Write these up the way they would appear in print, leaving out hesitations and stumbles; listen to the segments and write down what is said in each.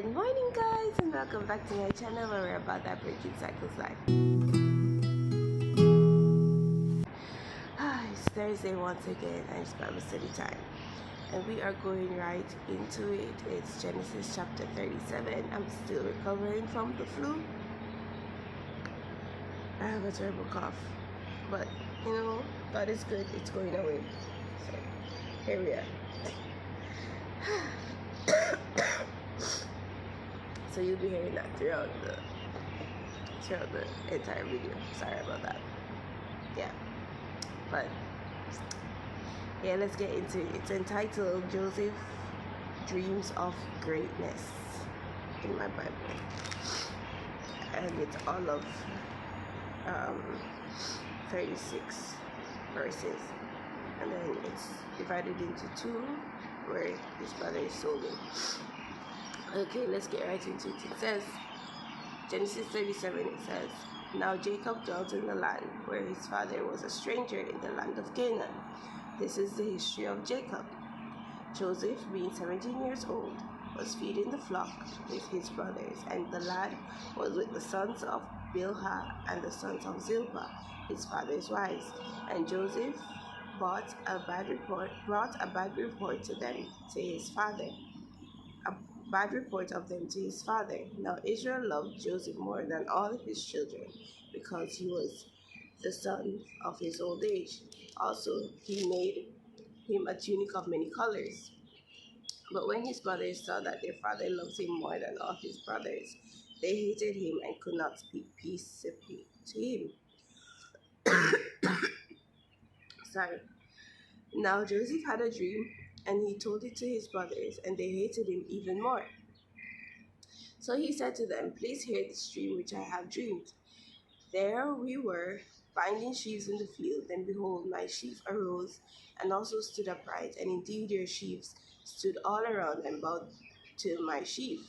Good morning, guys, and welcome back to my channel where we're about that breaking cycles life. It's Thursday once again, and it's Bible study time, and we are going right into it. It's Genesis chapter 37. I'm still recovering from the flu. I have a terrible cough, but God is good. It's going away. So here we are. So you'll be hearing that throughout the entire video. Sorry about that. Yeah, but yeah, let's get into it. It's entitled Joseph Dreams of Greatness in my Bible, and it's all of 36 verses, and then it's divided into two where his brother is sold him. Okay, let's get right into it. It says, Genesis 37, it says, Now Jacob dwelt in the land where his father was a stranger in the land of Canaan. This is the history of Jacob. Joseph, being 17 years old, was feeding the flock with his brothers, and the lad was with the sons of Bilhah and the sons of Zilpah, his father's wives. And Joseph brought a bad report to them to his father. A bad report of them to his father. Now Israel loved Joseph more than all of his children, because he was the son of his old age. Also, he made him a tunic of many colors. But when his brothers saw that their father loved him more than all his brothers, they hated him and could not speak peaceably to him. Sorry. Now Joseph had a dream, and he told it to his brothers, and they hated him even more. So he said to them, Please hear this dream which I have dreamed. There we were, binding sheaves in the field, and behold, my sheaf arose and also stood upright, and indeed your sheaves stood all around and bowed to my sheaf.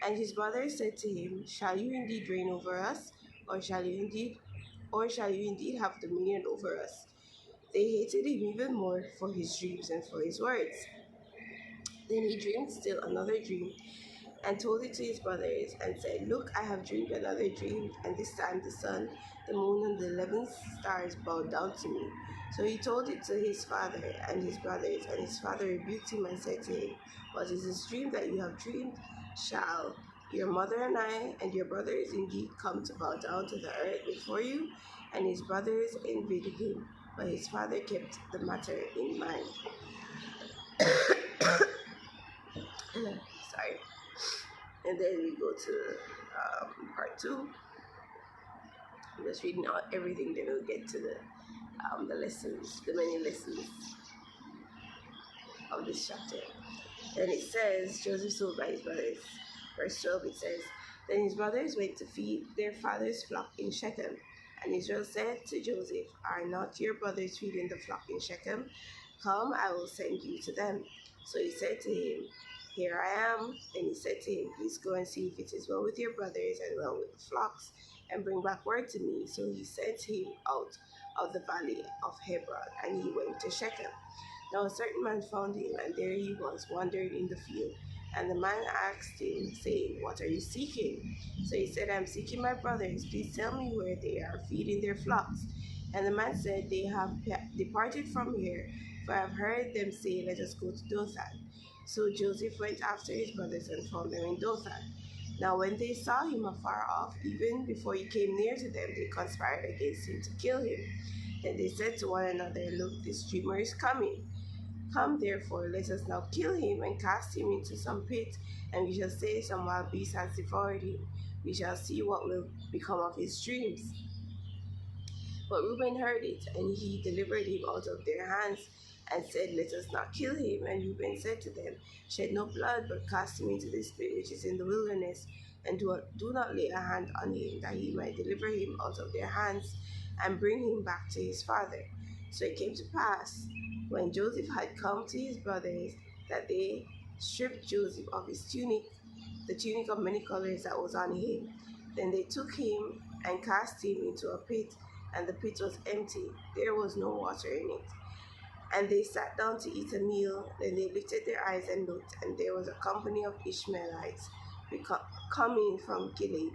And his brothers said to him, Shall you indeed reign over us, or shall you indeed have dominion over us? They hated him even more for his dreams and for his words. Then he dreamed still another dream, and told it to his brothers, and said, Look, I have dreamed another dream, and this time the sun, the moon, and the 11 stars bowed down to me. So he told it to his father and his brothers, and his father rebuked him and said to him, What is this dream that you have dreamed? Shall your mother and I and your brothers indeed come to bow down to the earth before you? And his brothers envied him, but his father kept the matter in mind. Sorry. And then we go to part two. I'm just reading out everything, then we'll get to the lessons, the many lessons of this chapter. Then it says, Joseph sold by his brothers. Verse 12, it says, Then his brothers went to feed their father's flock in Shechem. And Israel said to Joseph, Are not your brothers feeding the flock in Shechem? Come, I will send you to them. So he said to him, Here I am. And he said to him, Please go and see if it is well with your brothers and well with the flocks, and bring back word to me. So he sent him out of the valley of Hebron, and he went to Shechem. Now a certain man found him, and there he was, wandering in the field. And the man asked him, saying, What are you seeking? So he said, I am seeking my brothers. Please tell me where they are feeding their flocks. And the man said, They have departed from here, for I have heard them say, Let us go to Dothan. So Joseph went after his brothers and found them in Dothan. Now when they saw him afar off, even before he came near to them, they conspired against him to kill him. Then they said to one another, Look, this dreamer is coming. Come therefore, let us now kill him and cast him into some pit, and we shall say some wild beast has devoured him. We shall see what will become of his dreams. But Reuben heard it, and he delivered him out of their hands, and said, Let us not kill him. And Reuben said to them, Shed no blood, but cast him into this pit which is in the wilderness, and do not lay a hand on him, that he might deliver him out of their hands, and bring him back to his father. So it came to pass, when Joseph had come to his brothers, that they stripped Joseph of his tunic, the tunic of many colors that was on him. Then they took him and cast him into a pit, and the pit was empty, there was no water in it. And they sat down to eat a meal. Then they lifted their eyes and looked, and there was a company of Ishmaelites coming from Gilead,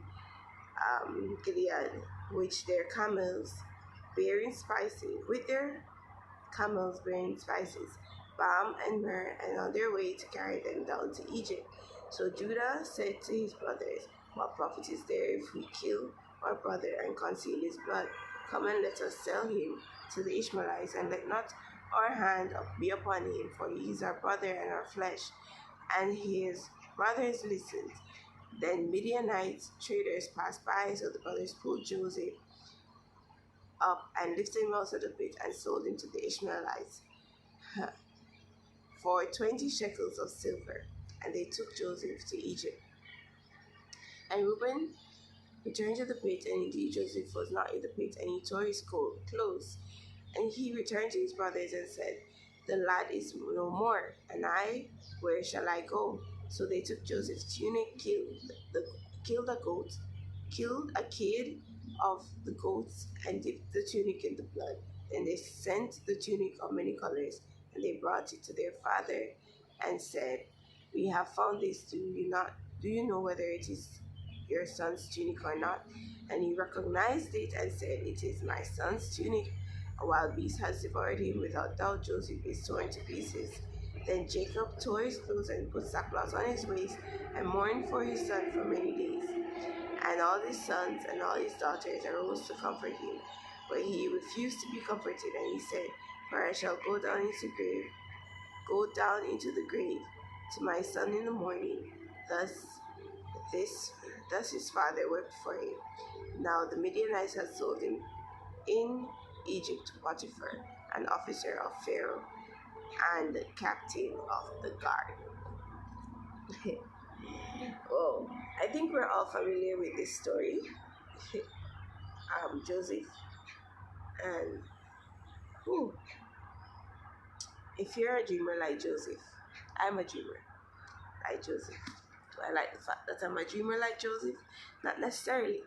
which their camels bearing spices, with their camels bearing spices, balm and myrrh, and on their way to carry them down to Egypt. So Judah said to his brothers, what profit is there if we kill our brother and conceal his blood? Come and let us sell him to the Ishmaelites, and let not our hand be upon him, for he is our brother and our flesh. And his brothers listened. Then Midianite traders passed by, so the brothers pulled Joseph up and lifted him out of the pit and sold him to the Ishmaelites for 20 shekels of silver. And they took Joseph to Egypt. And Reuben returned to the pit, and indeed Joseph was not in the pit, and he tore his clothes. And he returned to his brothers and said, the lad is no more, and I, where shall I go? So they took Joseph's tunic, killed a goat, killed a kid of the goats, and dipped the tunic in the blood. Then they sent the tunic of many colors, and they brought it to their father, and said, we have found this. Do you know whether it is your son's tunic or not? And he recognized it and said, it is my son's tunic. A wild beast has devoured him. Without doubt, Joseph is torn to pieces. Then Jacob tore his clothes and put sackcloth on his waist, and mourned for his son for many days. And all his sons and all his daughters arose to comfort him. But he refused to be comforted, and he said, for I shall go down into the grave to my son in the morning. Thus his father wept for him. Now the Midianites had sold him in Egypt to Potiphar, an officer of Pharaoh and captain of the guard. Oh, I think we're all familiar with this story. Joseph, and whew, if you're a dreamer like Joseph, I'm a dreamer like Joseph. Do I like the fact that I'm a dreamer like Joseph? Not necessarily,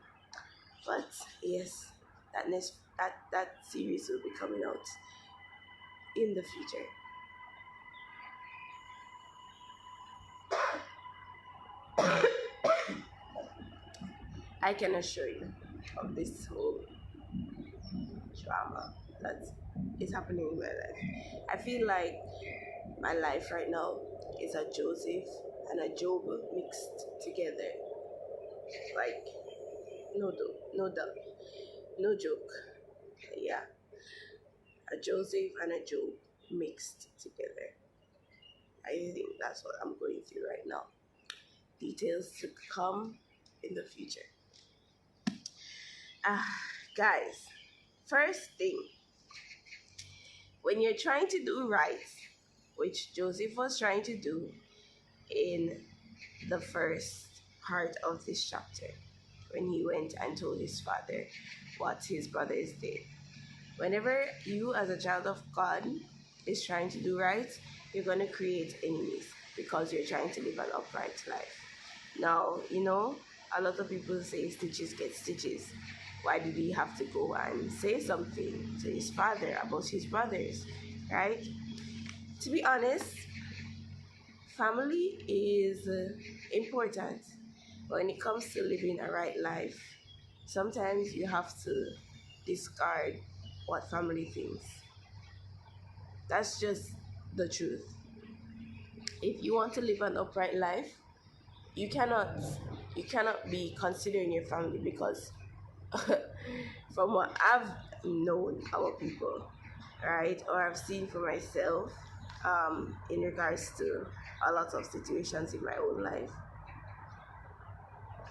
but yes, that series will be coming out in the future. I can assure you of this whole drama that is happening in my life. I feel like my life right now is a Joseph and a Job mixed together. Like, no joke. Yeah, a Joseph and a Job mixed together. I think that's what I'm going through right now. Details to come in the future. Guys, first thing, when you're trying to do right, which Joseph was trying to do in the first part of this chapter, when he went and told his father what his brothers did. Whenever you, as a child of God, is trying to do right, you're going to create enemies because you're trying to live an upright life. Now, a lot of people say stitches get stitches. Why did he have to go and say something to his father about his brothers, right? To be honest, family is important. But when it comes to living a right life, sometimes you have to discard what family thinks. That's just the truth. If you want to live an upright life, you cannot be considering your family, because from what I've known our people, right, or I've seen for myself, in regards to a lot of situations in my own life,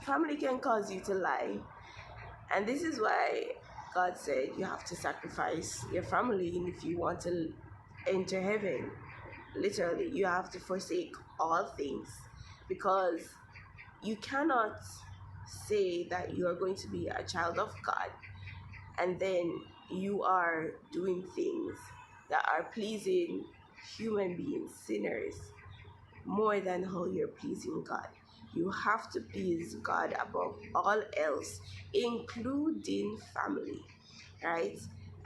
family can cause you to lie. And this is why God said you have to sacrifice your family if you want to enter heaven. Literally, you have to forsake all things, because you cannot say that you are going to be a child of God and then you are doing things that are pleasing human beings, sinners, more than how you're pleasing God. You have to please God above all else, including family, right?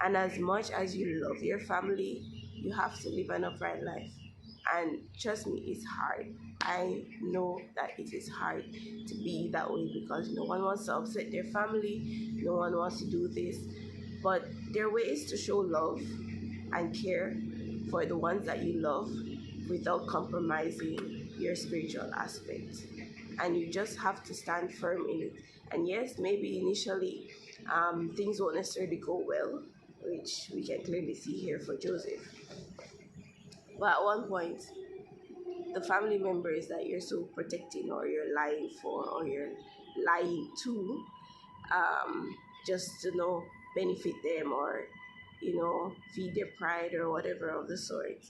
And as much as you love your family, You have to live an upright life. And trust me, it's hard. I know that it is hard to be that way because no one wants to upset their family, no one wants to do this. But there are ways to show love and care for the ones that you love without compromising your spiritual aspect. And you just have to stand firm in it. And yes, maybe initially things won't necessarily go well, which we can clearly see here for Joseph. But at one point, the family members that you're so protecting or you're lying for or you're lying to, um, just to benefit them or feed their pride or whatever of the sort,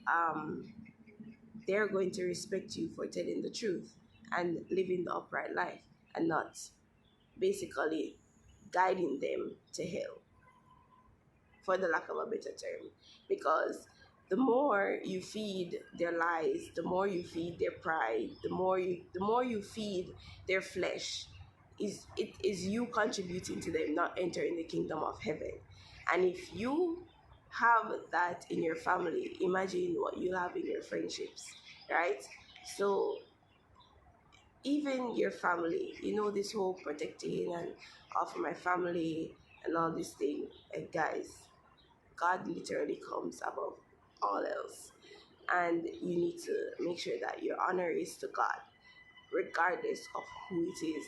um, they're going to respect you for telling the truth and living the upright life and not basically guiding them to hell, for the lack of a better term. Because the more you feed their lies, the more you feed their pride, the more you feed their flesh, it is you contributing to them not entering the kingdom of heaven. And if you have that in your family, imagine what you have in your friendships, right? So even your family, this whole protecting and all for my family and all this thing, guys, God literally comes above all else. And you need to make sure that your honor is to God, regardless of who it is,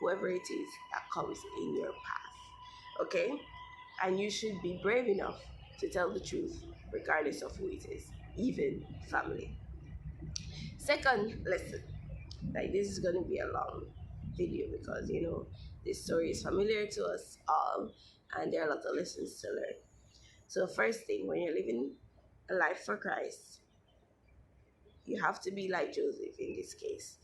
whoever it is that comes in your path. Okay? And you should be brave enough to tell the truth, regardless of who it is, even family. Second lesson, like this is going to be a long video because, this story is familiar to us all and there are a lot of lessons to learn. So, first thing, when you're living a life for Christ, you have to be like Joseph in this case.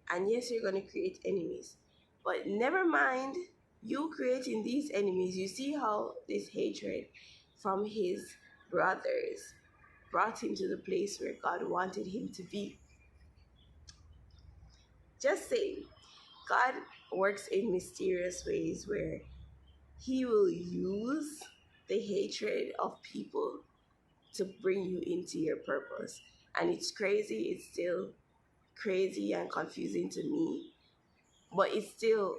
And yes, you're going to create enemies, but never mind you creating these enemies. You see how this hatred from his brothers brought him to the place where God wanted him to be. Just saying, God works in mysterious ways where he will use the hatred of people to bring you into your purpose. And it's crazy, it's still crazy and confusing to me, but it's still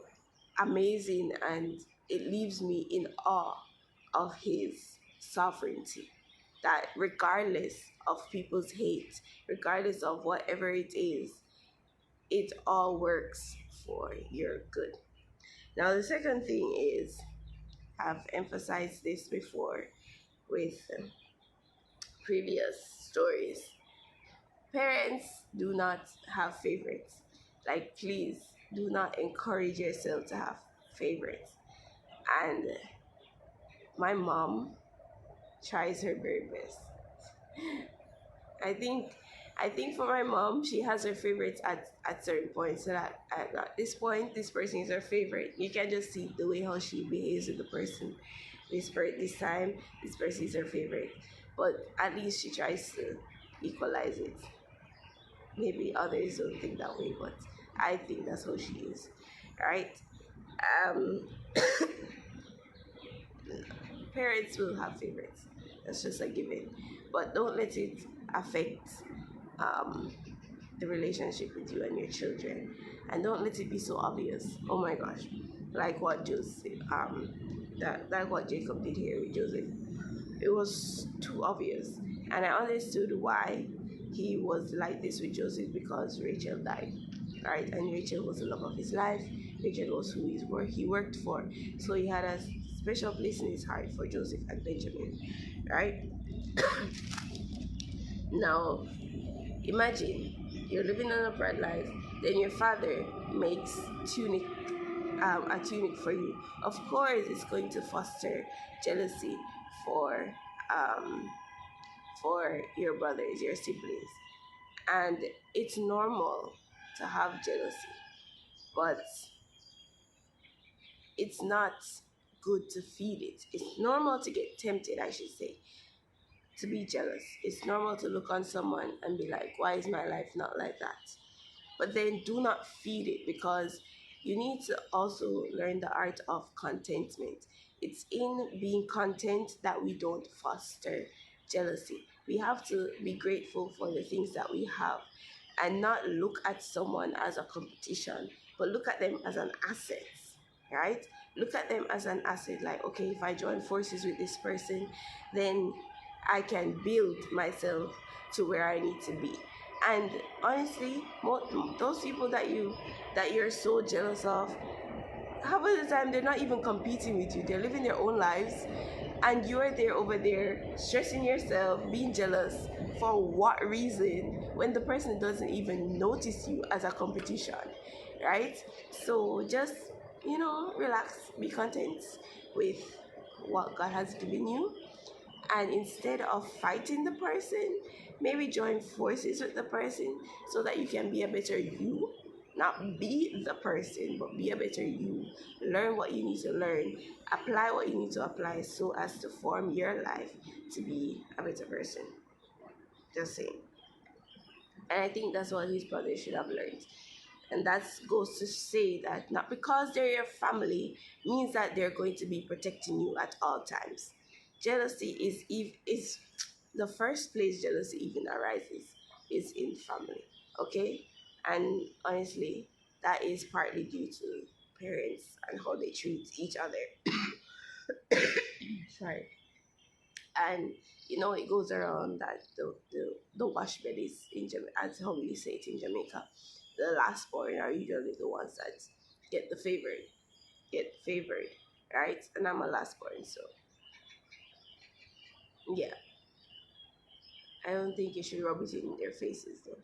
amazing and it leaves me in awe of his sovereignty. That regardless of people's hate, regardless of whatever it is, it all works for your good. Now, the second thing is, I've emphasized this before with previous stories. Parents do not have favorites. Like, please do not encourage yourself to have favorites. And my mom tries her very best. I think I think for my mom, she has her favorites at certain points. So that at this point, this person is her favorite. You can just see the way how she behaves with the person. This time, this person is her favorite. But at least she tries to equalize it. Maybe others don't think that way, but I think that's how she is. Right? Um, Parents will have favorites. That's just a given. But don't let it affect um, the relationship with you and your children. And don't let it be so obvious. Oh my gosh. Like what Joseph, like what Jacob did here with Joseph. It was too obvious. And I understood why he was like this with Joseph, because Rachel died. Right? And Rachel was the love of his life. Rachel was who he worked for. So he had a special place in his heart for Joseph and Benjamin. Right? Now, imagine you're living an upright life, then your father makes tunic, a tunic for you. Of course, it's going to foster jealousy for um, for your brothers, your siblings, and it's normal to have jealousy, but it's not good to feed it. It's normal to get tempted, I should say, to be jealous. It's normal to look on someone and be like, why is my life not like that? But then do not feed it, because you need to also learn the art of contentment. It's in being content that we don't foster jealousy. We have to be grateful for the things that we have and not look at someone as a competition, but look at them as an asset, right? Look at them as an asset. Like, okay, if I join forces with this person, then I can build myself to where I need to be. And honestly, those people that you're so jealous of, half of the time they're not even competing with you. They're living their own lives, and you're there over there stressing yourself, being jealous. For what reason? When the person doesn't even notice you as a competition, right? So just, relax, be content with what God has given you, and instead of fighting the person, maybe join forces with the person so that you can be a better you. Not be the person, but be a better you. Learn what you need to learn, apply what you need to apply so as to form your life to be a better person. Just saying. And I think that's what his brother should have learned. And that goes to say that not because they're your family means that they're going to be protecting you at all times. Jealousy is the first place jealousy even arises is in family. Okay? And honestly, that is partly due to parents and how they treat each other. Sorry. And it goes around that the wash bellies in Jamaica, as how we say it in Jamaica, the last born are usually the ones that get favored, right? And I'm a last born, so yeah, I don't think you should rub it in their faces though.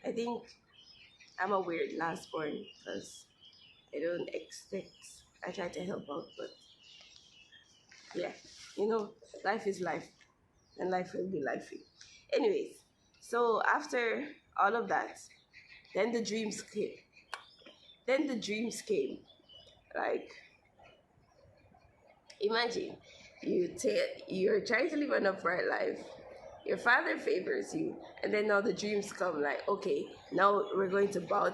I think I'm a weird last born because I don't expect. I try to help out, but yeah, life is life, and life will be lifey. Anyways, so after all of that, then the dreams came. Then the dreams came. Like, imagine you're trying to live an upright life. Your father favors you, and then now the dreams come. Like, okay, now we're going to bow.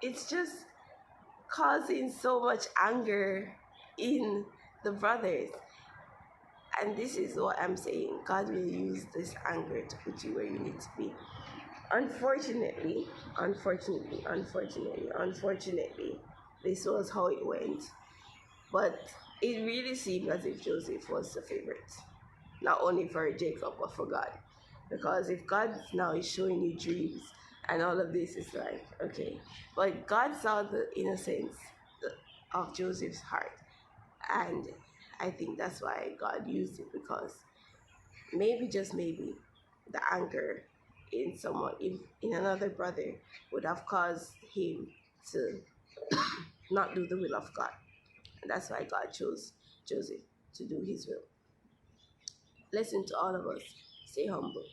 It's just causing so much anger in the brothers. And this is what I'm saying. God will use this anger to put you where you need to be. Unfortunately, this was how it went. But it really seemed as if Joseph was the favorite, not only for Jacob but for God. Because if God now is showing you dreams and all of this is like, okay. But God saw the innocence of Joseph's heart. And I think that's why God used it, because maybe, just maybe, the anger in someone, in another brother, would have caused him to not do the will of God. And that's why God chose Joseph to do his will. Listen to all of us. Stay humble.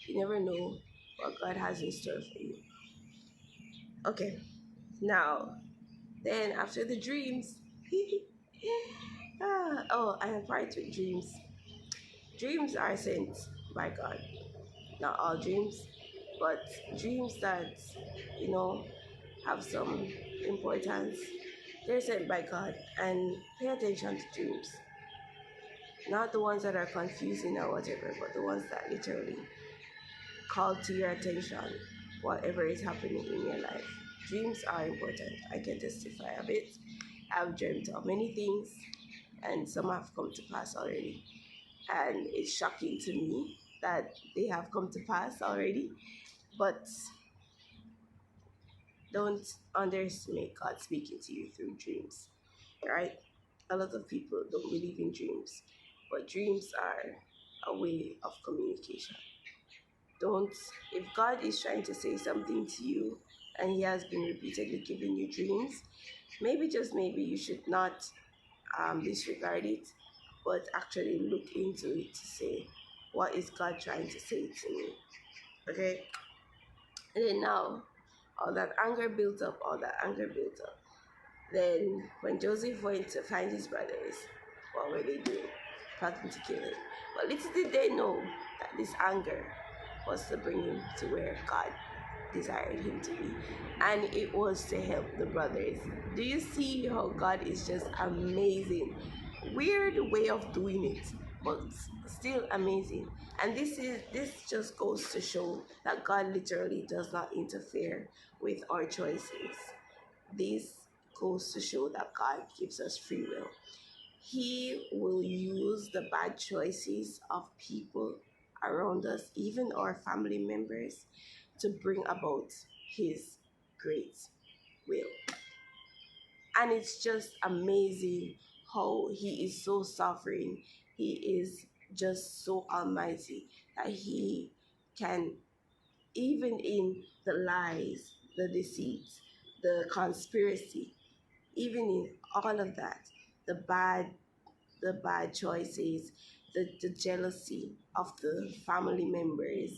You never know what God has in store for you. Okay, now, then after the dreams, and apart with dreams, dreams are sent by God. Not all dreams, but dreams that, you know, have some importance. They're sent by God, and pay attention to dreams. Not the ones that are confusing or whatever, but the ones that literally call to your attention whatever is happening in your life. Dreams are important. I can testify of it. I've dreamt of many things, and some have come to pass already. And it's shocking to me that they have come to pass already. But don't underestimate God speaking to you through dreams, right? A lot of people don't believe in dreams, but dreams are a way of communication. Don't, if God is trying to say something to you and He has been repeatedly giving you dreams, maybe, just maybe, you should not disregard it, but actually look into it to say, what is God trying to say to me? Okay? And then now, all that anger built up. Then, when Joseph went to find his brothers, what were they doing? Plotting to kill him. But little did they know that this anger was to bring him to where God desired him to be. And it was to help the brothers. Do you see how God is just amazing? Weird way of doing it. but still amazing. And this just goes to show that God literally does not interfere with our choices. This goes to show that God gives us free will. He will use the bad choices of people around us, even our family members, to bring about His great will. And it's just amazing how He is so sovereign. He is just so almighty that He can, even in the lies, the deceit, the conspiracy, even in all of that, the bad choices, the jealousy of the family members,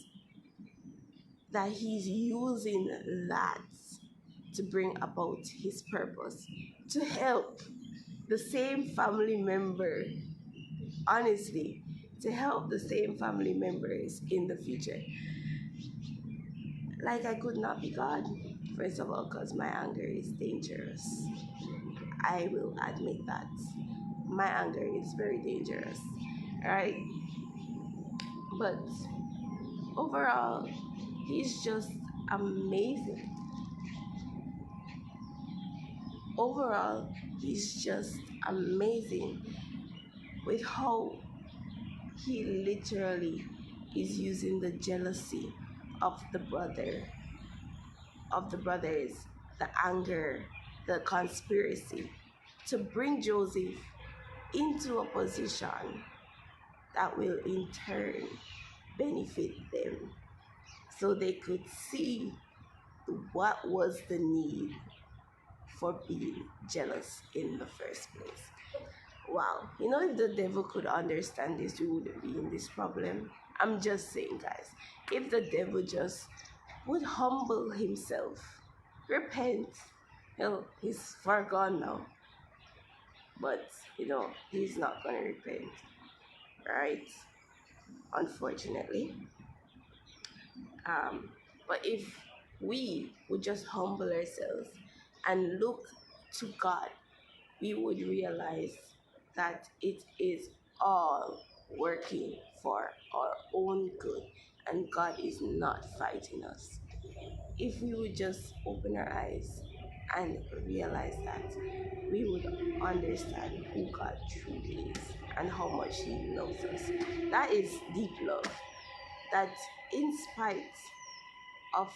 that He's using that to bring about His purpose, to help the same family member, honestly, to help the same family members in the future. Like, I could not be God, first of all, because my anger is dangerous. I will admit that. My anger is very dangerous, right? But overall, He's just amazing. Overall, He's just amazing with how He literally is using the jealousy of the brothers, the anger, the conspiracy, to bring Joseph into a position that will in turn benefit them, so they could see what was the need for being jealous in the first place. Wow, if the devil could understand this, we wouldn't be in this problem. I'm just saying, guys, if the devil just would humble himself, repent, he's far gone now, but he's not gonna repent, right? Unfortunately. But if we would just humble ourselves and look to God, we would realize that it is all working for our own good, and God is not fighting us. If we would just open our eyes and realize that, we would understand who God truly is and how much He loves us. That is deep love. That in spite of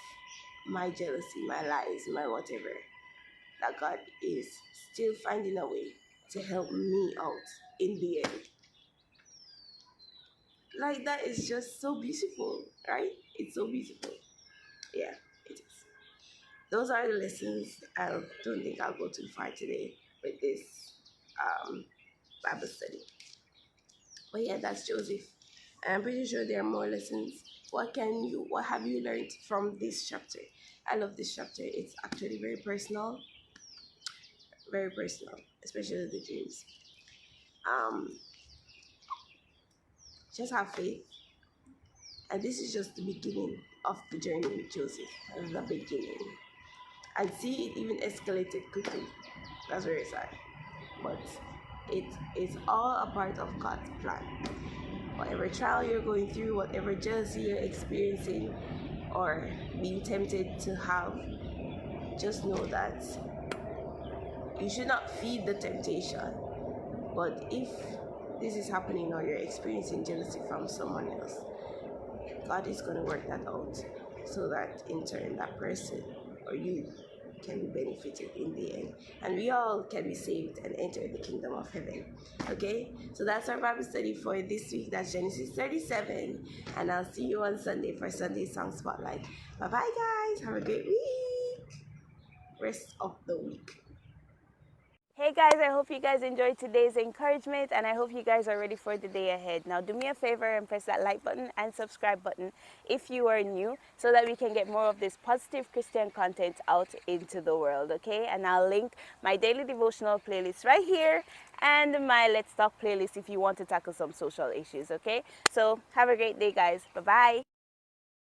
my jealousy, my lies, my whatever, that God is still finding a way to help me out in the end. Like, that is just so beautiful, right? It's so beautiful. Yeah, it is. Those are the lessons. I don't think I'll go too far today with this Bible study. But yeah, that's Joseph. I'm pretty sure there are more lessons. What have you learned from this chapter? I love this chapter. It's actually very personal, especially the dreams. Um, just have faith. And this is just the beginning of the journey with Joseph. The beginning. I'd see it even escalated quickly. That's very sad. But it is all a part of God's plan. Whatever trial you're going through, whatever jealousy you're experiencing, or being tempted to have, just know that you should not feed the temptation. But if this is happening or you're experiencing jealousy from someone else, God is going to work that out so that in turn that person or you can be benefited in the end, and we all can be saved and enter the kingdom of heaven. Okay, so that's our Bible study for this week. That's Genesis 37, and I'll see you on Sunday for Sunday Song Spotlight. Bye bye, guys. Have a great week. Rest of the week. Hey guys, I hope you guys enjoyed today's encouragement, and I hope you guys are ready for the day ahead. Now do me a favor and press that like button and subscribe button if you are new, so that we can get more of this positive Christian content out into the world, okay? And I'll link my daily devotional playlist right here and my Let's Talk playlist if you want to tackle some social issues, okay? So have a great day, guys. Bye-bye.